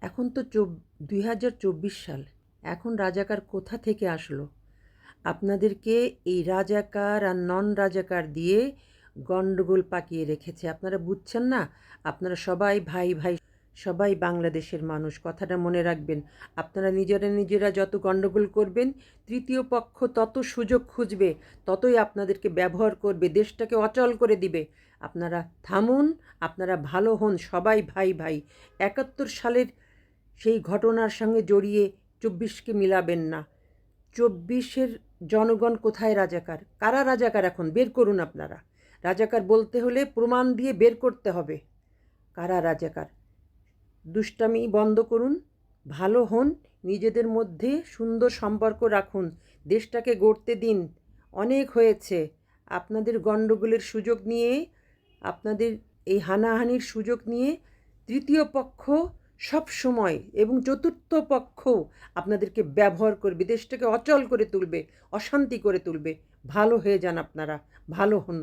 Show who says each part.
Speaker 1: এখন তো 2024 সাল। এখন রাজাকার কোথা থেকে আসলো? আপনাদেরকে এই রাজাকার আর নন রাজাকার দিয়ে গন্ডগোল পাকিয়ে রেখেছে। আপনারা বুঝছেন না? আপনারা সবাই ভাই ভাই, সবাই বাংলাদেশের মানুষ। কথাটা মনে রাখবেন। আপনারা নিজেরা যত গন্ডগোল করবেন, তৃতীয় পক্ষ তত সুযোগ খুঁজবে, ততই আপনাদেরকে ব্যবহার করবে, দেশটাকে অচল করে দিবে। আপনারা থামুন, আপনারা ভালো হন, সবাই ভাই ভাই। 71 সালের সেই ঘটনার সঙ্গে জড়িয়ে 24কে মিলাবেন না। 24-এর জনগণ কোথায় রাজাকার? কারা রাজাকার এখন বের করুন আপনারা। রাজাকার বলতে হলে প্রমাণ দিয়ে বের করতে হবে কারা রাজাকার। দুষ্টামি বন্ধ করুন, ভালো হন, নিজেদের মধ্যে সুন্দর সম্পর্ক রাখুন, দেশটাকে গড়তে দিন। অনেক হয়েছে। আপনাদের গণ্ডগোলের সুযোগ নিয়ে, আপনাদের এই হানাহানির সুযোগ নিয়ে তৃতীয় পক্ষ সব সময় এবং চতুর্থ পক্ষ আপনাদেরকে ব্যবহার করবে, দেশটাকে অচল করে তুলবে, অশান্তি করে তুলবে। ভালো হয়ে যান আপনারা, ভালো হন।